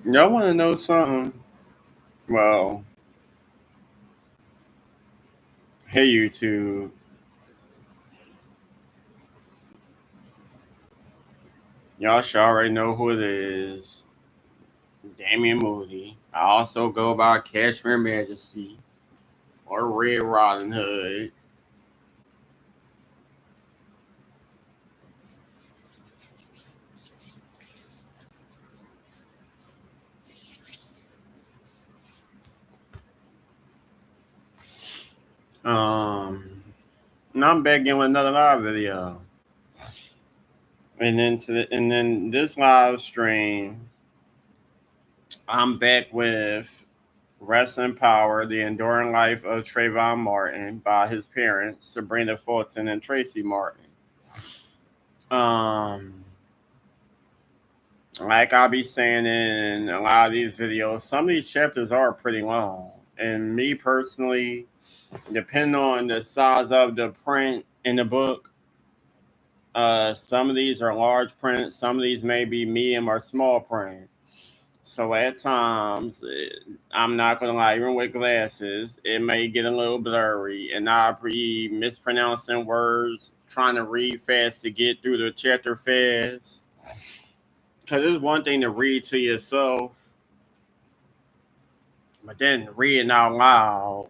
Y'all want to know something? Well, hey YouTube. Y'all should already know who it is. Damian Moody. I also go by Kashmere Majesty or Red Riding Hood. Um, and I'm back in with another live video. And then this live stream, I'm back with Rest in Power, The Enduring Life of Trayvon Martin by his parents, Sabrina Fulton and Tracy Martin. Um, like I'll be saying in a lot of these videos, some of these chapters are pretty long. And me personally, depending on the size of the print in the book, some of these are large print, some of these may be medium or small print. So at times, I'm not gonna lie, even with glasses, it may get a little blurry, and I'll be mispronouncing words, trying to read fast to get through the chapter fast. Because it's one thing to read to yourself, but then reading out loud,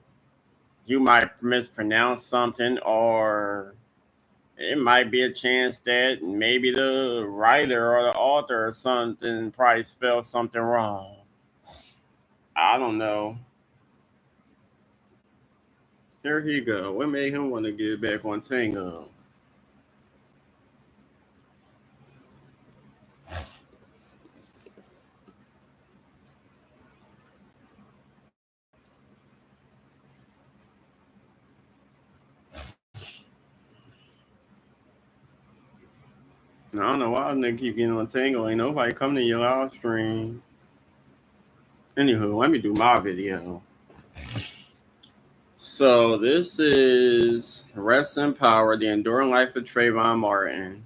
you might mispronounce something, or it might be a chance that maybe the writer or the author or something probably spelled something wrong. I don't know. Here he go. What made him want to get back on Tango? I don't know why nigga keep getting on Tango. Ain't nobody coming to your live stream. Anywho, let me do my video. So this is Rest in Power, The Enduring Life of Trayvon Martin.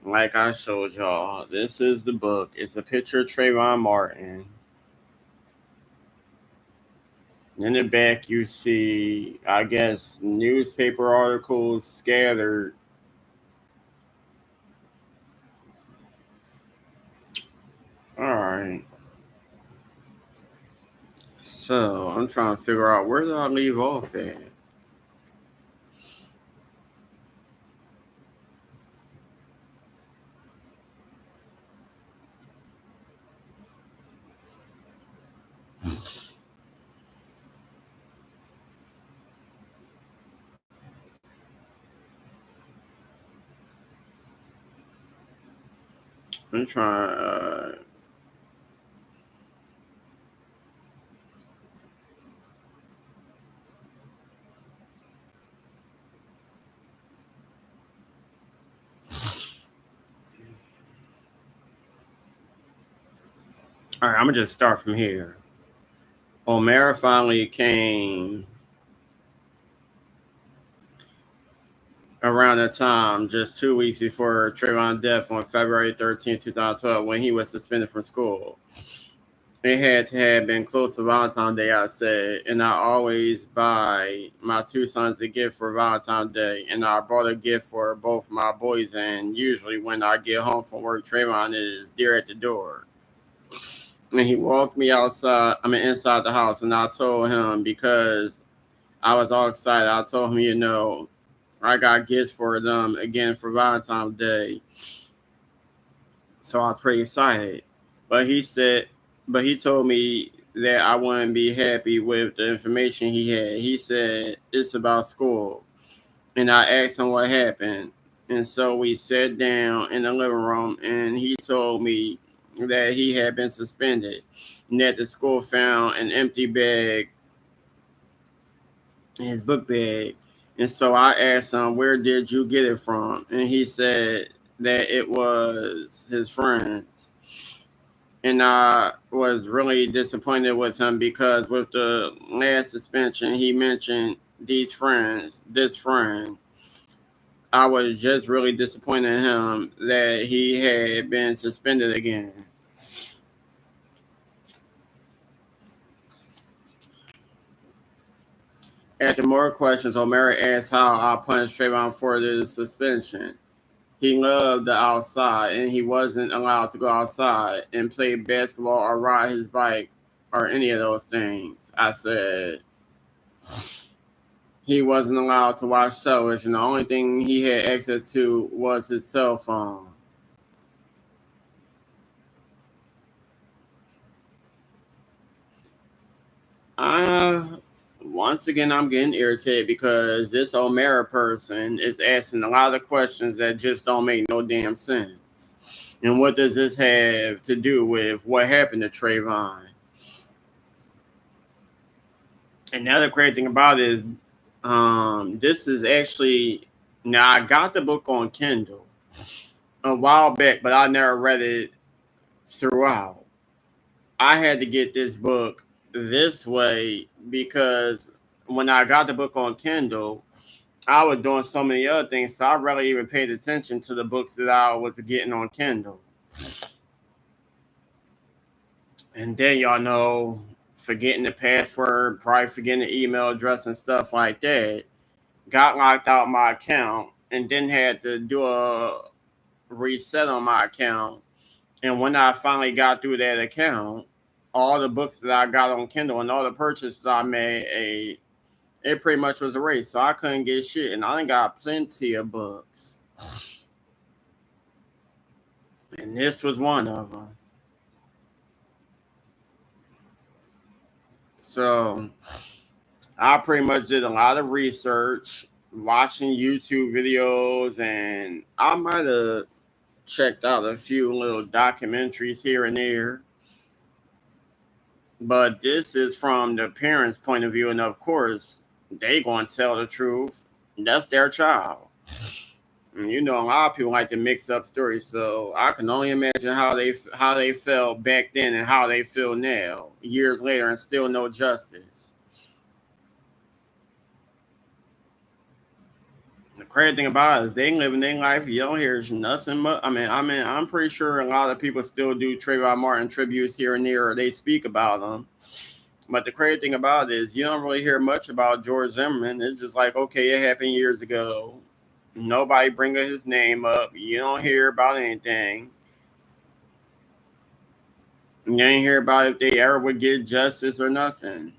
Like I showed y'all, this is the book. It's a picture of Trayvon Martin. In the back, you see, I guess, newspaper articles scattered. All right. So I'm trying to figure out where did I leave off at? I'm trying. All right, I'm gonna just start from here. O'Mara finally came around the time, just 2 weeks before Trayvon's death on February 13, 2012, when he was suspended from school. It had to have been close to Valentine's Day, I said, and I always buy my two sons a gift for Valentine's Day, and I bought a gift for both my boys, and usually when I get home from work, Trayvon is there at the door. And he walked me inside the house, and I told him, because I was all excited, I told him, I got gifts for them again for Valentine's Day. So I was pretty excited. But he told me that I wouldn't be happy with the information he had. He said it's about school. And I asked him what happened. And so we sat down in the living room, and he told me that he had been suspended and that the school found an empty bag in his book bag. And so I asked him, where did you get it from? And he said that it was his friends. And I was really disappointed with him, because with the last suspension, he mentioned this friend. I was just really disappointed in him that he had been suspended again. After more questions, O'Mara asked how I punished Trayvon for the suspension. He loved the outside, and he wasn't allowed to go outside and play basketball or ride his bike or any of those things. I said he wasn't allowed to watch television. The only thing he had access to was his cell phone. Uh, Once again, I'm getting irritated because this O'Mara person is asking a lot of questions that just don't make no damn sense. And what does this have to do with what happened to Trayvon? And the other great thing about it is, this is actually, now I got the book on Kindle a while back, but I never read it throughout. I had to get this book this way because when I got the book on Kindle, I was doing so many other things, so I rarely even paid attention to the books that I was getting on Kindle. And then y'all know, forgetting the password, probably forgetting the email address and stuff like that, got locked out my account, and then had to do a reset on my account. And when I finally got through that account, all the books that I got on Kindle and all the purchases I made, it pretty much was erased. So I couldn't get shit. And I done got plenty of books. And this was one of them. So I pretty much did a lot of research, watching YouTube videos, and I might have checked out a few little documentaries here and there. But this is from the parents' point of view, and of course, they gonna tell the truth. That's their child. And you know, a lot of people like to mix up stories, so I can only imagine how they felt back then and how they feel now, years later, and still no justice. The crazy thing about it is they living their life. You don't hear nothing much. I'm pretty sure a lot of people still do Trayvon Martin tributes here and there, or they speak about them. But the crazy thing about it is you don't really hear much about George Zimmerman. It's just like, okay, it happened years ago. Nobody bringing his name up. You don't hear about anything. You ain't hear about if they ever would get justice or nothing.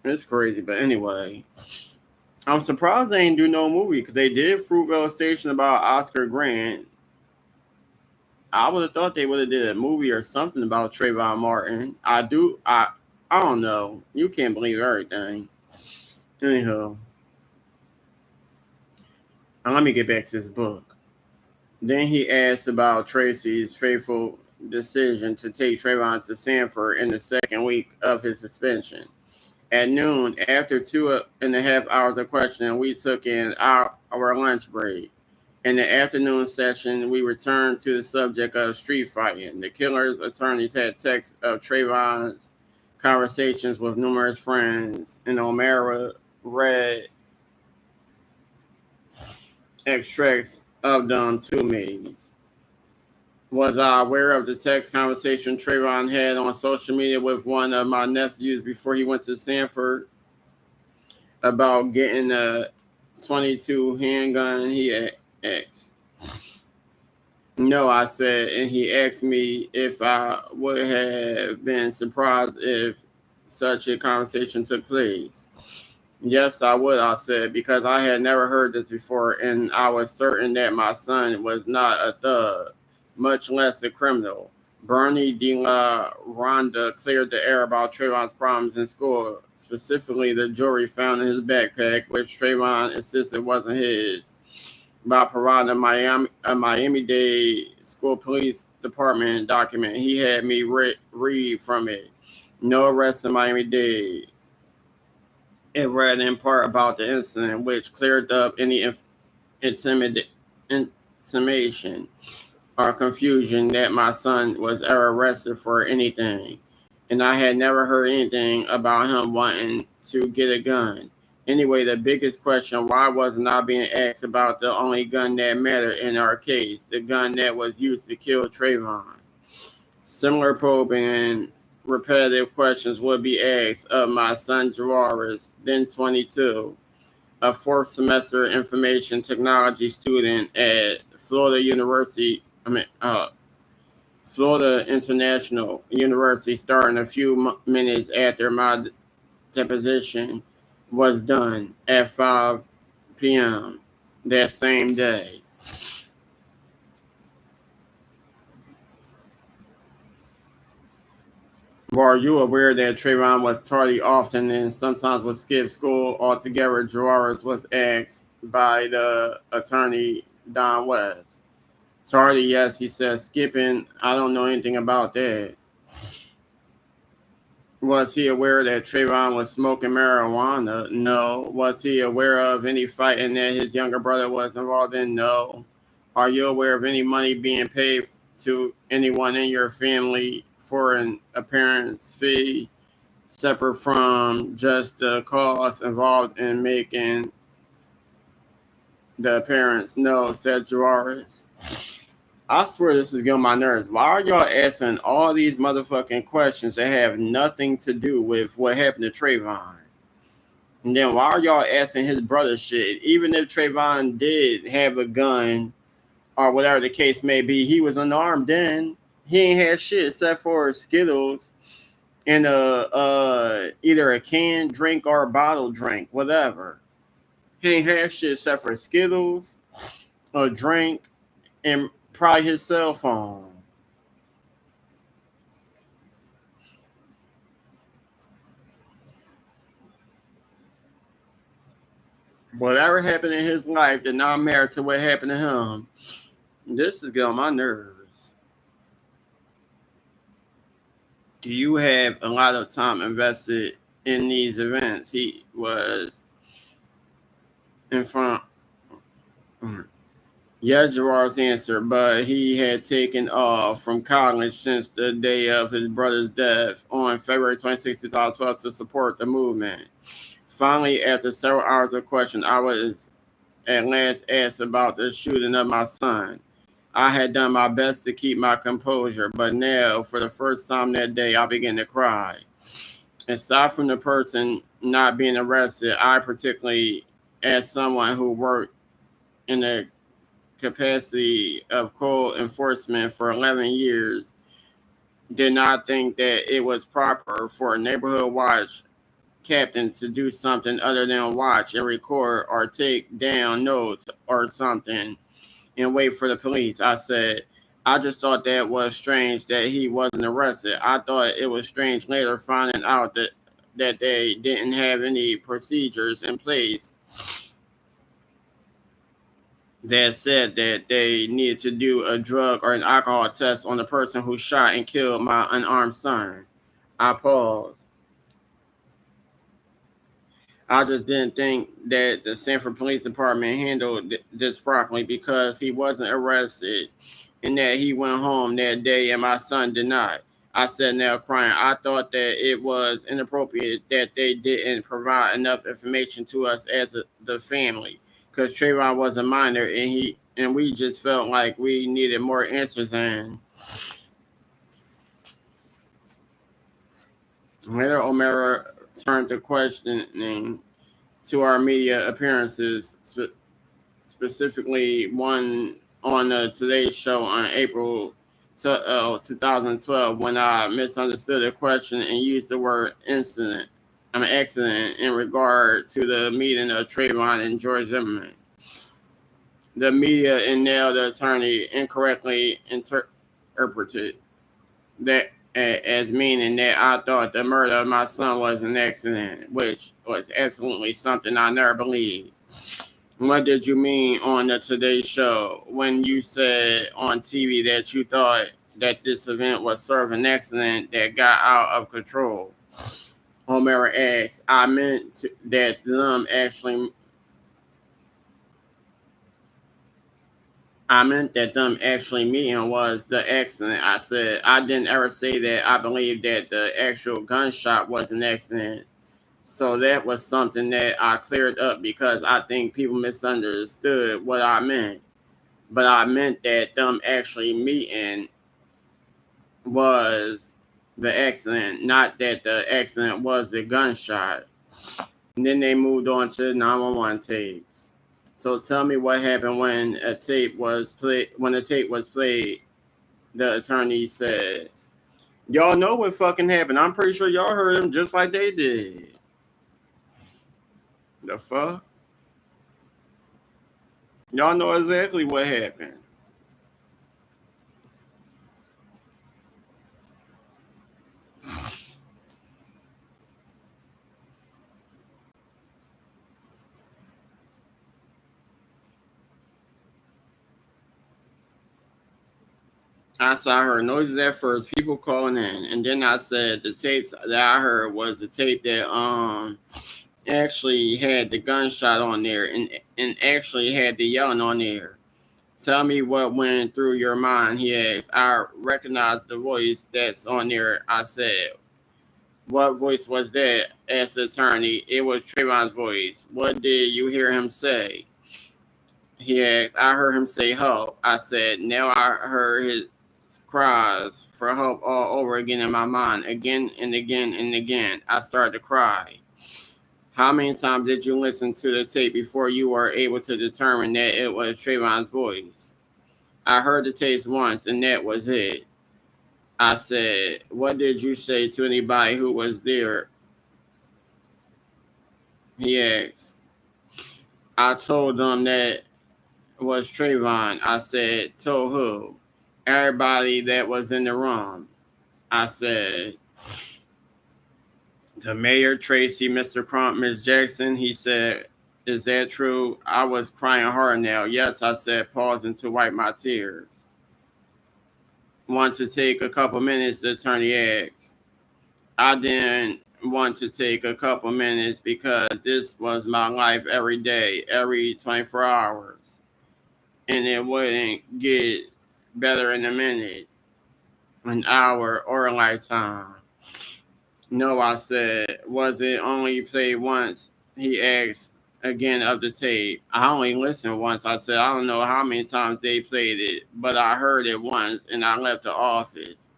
It's crazy, but anyway, I'm surprised they ain't do no movie because they did Fruitvale Station about Oscar Grant. I would have thought they would have did a movie or something about Trayvon Martin. I don't know. You can't believe everything. Anyhow, now let me get back to this book. Then he asked about Tracy's fateful decision to take Trayvon to Sanford in the second week of his suspension. At noon, after 2.5 hours of questioning, we took in our lunch break. In the afternoon session, we returned to the subject of street fighting. The killer's attorneys had texts of Trayvon's conversations with numerous friends, and O'Mara read extracts of them to me. Was I aware of the text conversation Trayvon had on social media with one of my nephews before he went to Sanford about getting a 22 handgun? He asked. No, I said, and he asked me if I would have been surprised if such a conversation took place. Yes, I would, I said, because I had never heard this before, and I was certain that my son was not a thug, much less a criminal. Bernie de la Ronda cleared the air about Trayvon's problems in school, specifically the jewelry found in his backpack, which Trayvon insisted wasn't his, by providing a Miami-Dade school police department document. He had me read from it. No arrest in Miami-Dade. It read in part about the incident, which cleared up any intimation or confusion that my son was ever arrested for anything. And I had never heard anything about him wanting to get a gun. Anyway, the biggest question, why wasn't I being asked about the only gun that mattered in our case, the gun that was used to kill Trayvon? Similar probing repetitive questions would be asked of my son Gerardus, then 22, a fourth semester information technology student at Florida University. Florida International University, starting a few minutes after my deposition was done at 5 p.m. that same day. Were you aware that Trayvon was tardy often and sometimes would skip school altogether? Gerardus was asked by the attorney Don West. Tardy, yes, he said. Skipping, I don't know anything about that. Was he aware that Trayvon was smoking marijuana? No. Was he aware of any fighting that his younger brother was involved in? No. Are you aware of any money being paid to anyone in your family for an appearance fee separate from just the costs involved in making the appearance? No, said Gerardus. I swear this is getting on my nerves. Why are y'all asking all these motherfucking questions that have nothing to do with what happened to Trayvon? And then why are y'all asking his brother shit? Even if Trayvon did have a gun or whatever the case may be, he was unarmed then. He ain't had shit except for Skittles and either a canned drink or a bottle drink, whatever. He ain't had shit except for Skittles, a drink, and probably his cell phone. Whatever happened in his life did not matter to what happened to him. This is getting on my nerves. Do you have a lot of time invested in these events? He was in front. Yeah, Gerard's answer, but he had taken off from college since the day of his brother's death on February 26, 2012 to support the movement. Finally, after several hours of questioning, I was at last asked about the shooting of my son. I had done my best to keep my composure, but now, for the first time that day, I began to cry. Aside from the person not being arrested, I particularly, as someone who worked in the capacity of code enforcement for 11 years, did not think that it was proper for a neighborhood watch captain to do something other than watch and record or take down notes or something and wait for the police. I said, I just thought that was strange that he wasn't arrested. I thought it was strange later finding out that they didn't have any procedures in place that said that they needed to do a drug or an alcohol test on the person who shot and killed my unarmed son. I paused. I just didn't think that the Sanford Police Department handled this properly because he wasn't arrested and that he went home that day and my son did not. I said, now crying. I thought that it was inappropriate that they didn't provide enough information to us as the family because Trayvon was a minor and we just felt like we needed more answers. And later, O'Mara turned the questioning to our media appearances, specifically one on the Today Show on April 2012 when I misunderstood the question and used the word accident in regard to the meeting of Trayvon and George Zimmerman. The media and now the attorney incorrectly interpreted that as meaning that I thought the murder of my son was an accident, which was absolutely something I never believed. What did you mean on the Today Show when you said on TV that you thought that this event was sort of an accident that got out of control? O'Mara asked. I meant that them actually meeting was the accident. I said I didn't ever say that I believe that the actual gunshot was an accident. So that was something that I cleared up because I think people misunderstood what I meant. But I meant that them actually meeting was the accident, not that the accident was the gunshot. And then they moved on to 911 tapes. So tell me what happened when a tape was played. When the tape was played, the attorney said, "Y'all know what fucking happened. I'm pretty sure y'all heard him just like they did." The fuck? Y'all know exactly what happened. I said I heard noises at first, people calling in, and then I said the tapes that I heard was the tape that actually had the gunshot on there and actually had the yelling on there. Tell me what went through your mind, he asked. I recognized the voice that's on there. I said, "What voice was that?" asked the attorney. It was Trayvon's voice. "What did you hear him say?" He asked. "I heard him say help." I said, "Now I heard his cries for help all over again in my mind, again and again and again." I started to cry. "How many times did you listen to the tape before you were able to determine that it was Trayvon's voice?" "I heard the tape once, and that was it." I said, "What did you say to anybody who was there?" He asked. "I told them that was Trayvon." I said, "Told who?" "Everybody that was in the room." I said, "The mayor, Tracy, Mr. Crump, Miss Jackson." He said, "Is that true?" I was crying hard now. "Yes," I said, pausing to wipe my tears. "Want to take a couple minutes?" the attorney asked. I didn't want to take a couple minutes because this was my life every day, every 24 hours. And it wouldn't get better in a minute, an hour, or a lifetime. "No," I said. "Was it only played once?" He asked again of the tape. "I only listened once." I said. "I don't know how many times they played it, but I heard it once and I left the office.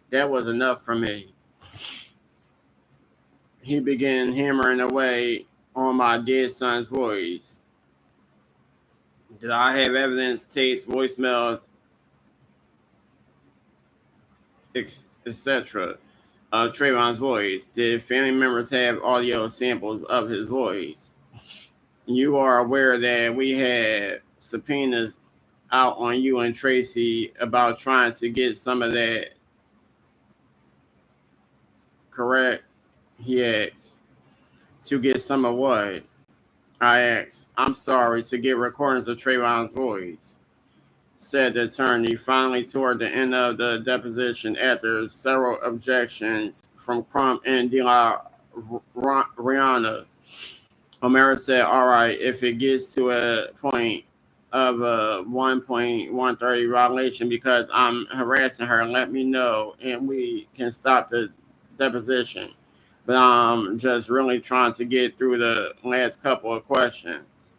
That was enough for me." He began hammering away on my dead son's voice. "Did I have evidence, tapes, voicemails, etc.? Of Trayvon's voice? Did family members have audio samples of his voice? You are aware that we had subpoenas out on you and Tracy about trying to get some of that, correct?" He asked. "To get some of what?" I asked. "I'm sorry, to get recordings of Trayvon's voice," said the attorney. Finally, toward the end of the deposition, after several objections from Crump and De La Rihanna, O'Mara said, "All right, if it gets to a point of a 1.130 violation because I'm harassing her, let me know and we can stop the deposition. But I'm just really trying to get through the last couple of questions."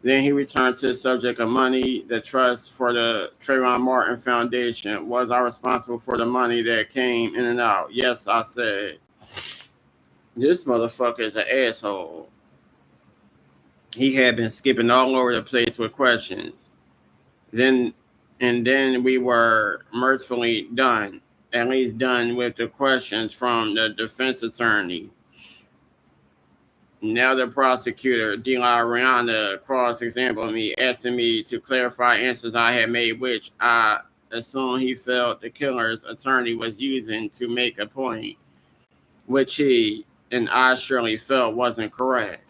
Then he returned to the subject of money. "The trust for the Trayvon Martin Foundation. Was I responsible for the money that came in and out?" "Yes," I said. This motherfucker is an asshole. He had been skipping all over the place with questions. Then then we were mercifully done, at least done with the questions from the defense attorney. Now the prosecutor, De La Rihanna, cross-examined me, asking me to clarify answers I had made, which I assumed he felt the killer's attorney was using to make a point, which he and I surely felt wasn't correct.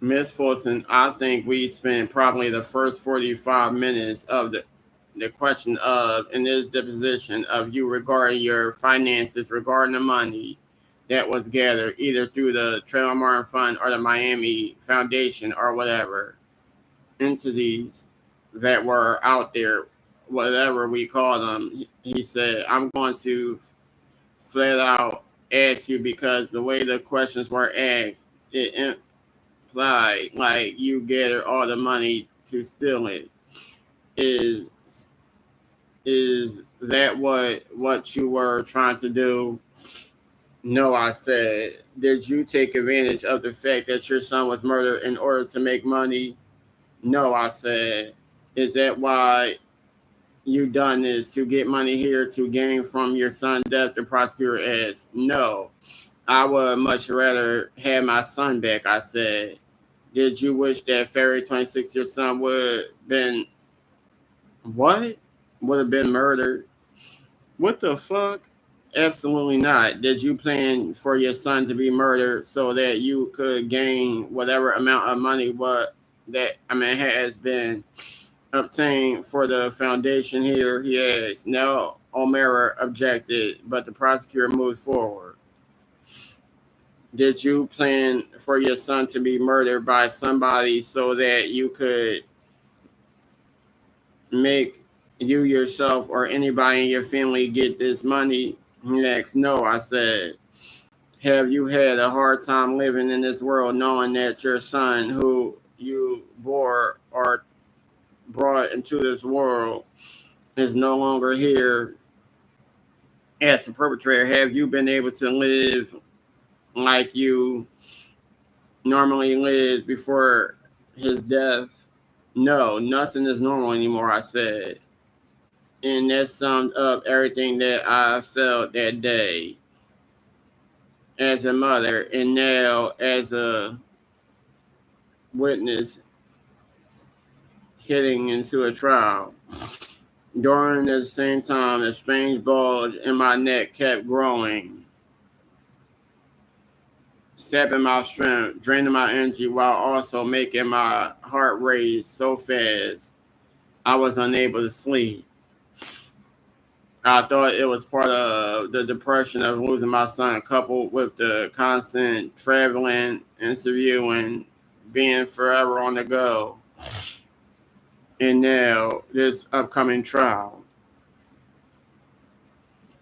"Miss Fulton, I think we spent probably the first 45 minutes of the question of in this deposition of you regarding your finances, regarding the money that was gathered either through the Trayvon Martin Fund or the Miami Foundation or whatever entities that were out there, whatever we call them." He said, "I'm going to flat out ask you because the way the questions were asked, it implied like you gathered all the money to steal it. Is is that what you were trying to do? No, I said. Did you take advantage of the fact that your son was murdered in order to make money? No, I said. Is that why you done this to get money here to gain from your son's death? The prosecutor asked. No, I would much rather have my son back, I said. Did you wish that February 26th your son would been what? Would have been murdered? What the fuck? Absolutely not. Did you plan for your son to be murdered so that you could gain whatever amount of money what that has been obtained for the foundation here? He asked. No, O'Mara objected, but the prosecutor moved forward. Did you plan for your son to be murdered by somebody so that you could make you yourself or anybody in your family get this money? Next, no, I said. Have you had a hard time living in this world knowing that your son who you bore or brought into this world is no longer here as a perpetrator? Have you been able to live like you normally lived before his death? No, nothing is normal anymore, I said. And that summed up everything that I felt that day as a mother and now as a witness heading into a trial. During the same time, a strange bulge in my neck kept growing, sapping my strength, draining my energy while also making my heart race so fast I was unable to sleep. I thought it was part of the depression of losing my son, coupled with the constant traveling, interviewing, being forever on the go. And now, this upcoming trial.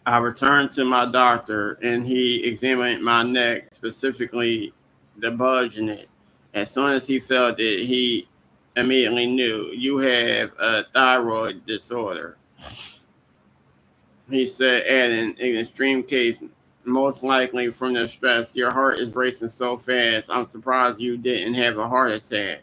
I returned to my doctor and he examined my neck, specifically the bulge in it. As soon as he felt it, he immediately knew you have a thyroid disorder. He said, adding, in an extreme case, most likely from the stress, your heart is racing so fast. I'm surprised you didn't have a heart attack.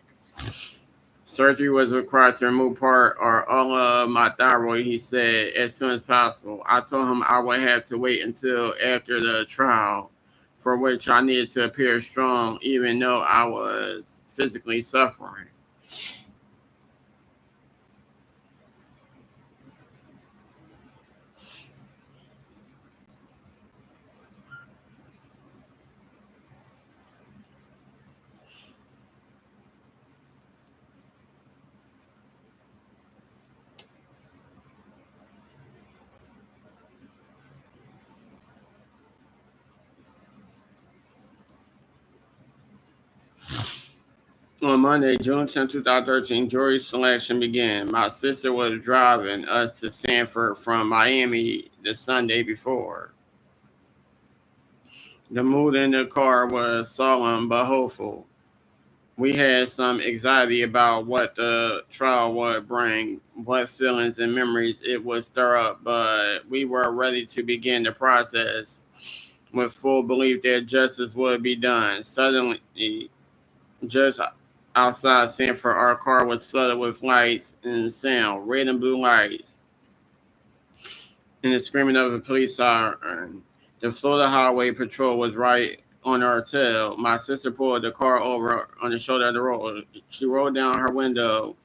Surgery was required to remove part or all of my thyroid, he said, as soon as possible. I told him I would have to wait until after the trial, for which I needed to appear strong, even though I was physically suffering. On Monday, June 10, 2013, jury selection began. My sister was driving us to Sanford from Miami the Sunday before. The mood in the car was solemn but hopeful. We had some anxiety about what the trial would bring, what feelings and memories it would stir up, but we were ready to begin the process with full belief that justice would be done. Suddenly, just outside Sanford, our car was flooded with lights and sound, red and blue lights, and the screaming of a police siren. The Florida Highway Patrol was right on our tail. My sister pulled the car over on the shoulder of the road. She rolled down her window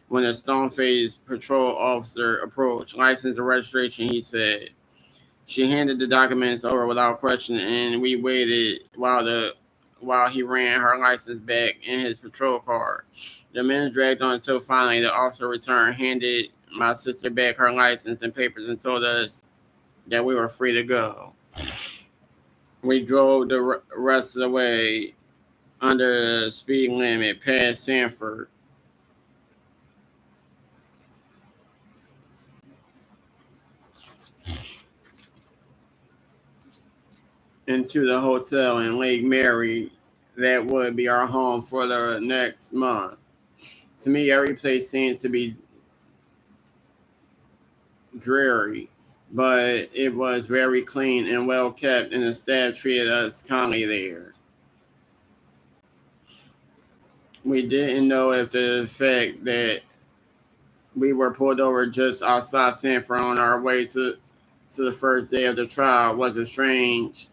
when a stone-faced patrol officer approached. License and registration, he said. She handed the documents over without question, and we waited while he ran her license back in his patrol car. The minutes dragged on until finally the officer returned, handed my sister back her license and papers, and told us that we were free to go. We drove the rest of the way under the speed limit past Sanford. into the hotel in Lake Mary that would be our home for the next month. To me, every place seemed to be dreary, but it was very clean and well kept, and the staff treated us kindly there. We didn't know if the fact that we were pulled over just outside Sanford on our way to the first day of the trial was a strange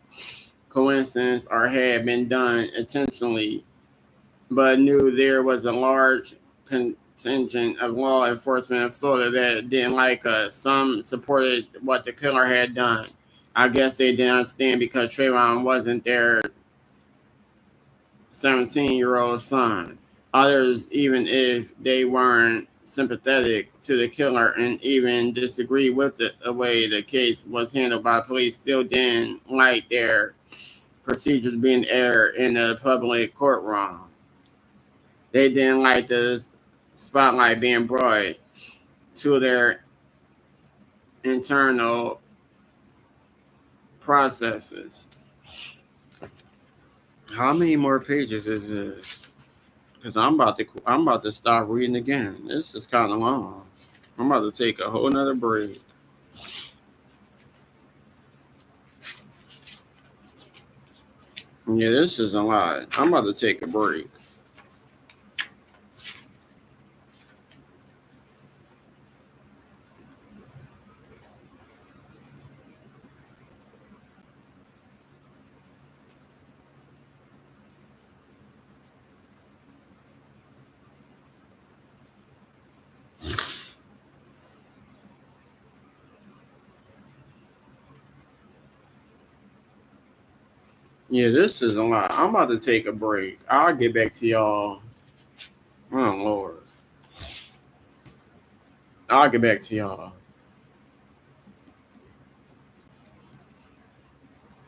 coincidence or had been done intentionally, but knew there was a large contingent of law enforcement in Florida that didn't like us. Some supported what the killer had done. I guess they didn't understand because Trayvon wasn't their 17-year-old son. Others, even if they weren't sympathetic to the killer and even disagreed with the way the case was handled by police, still didn't like their procedures being aired in a public courtroom. They didn't like the spotlight being brought to their internal processes. How many more pages is this? Because I'm about to stop reading again. This is kind of long. I'm about to take a whole nother break. Yeah, this is a lot. I'm about to take a break. Yeah, this is a lot. I'm about to take a break. I'll get back to y'all. Oh, Lord. I'll get back to y'all.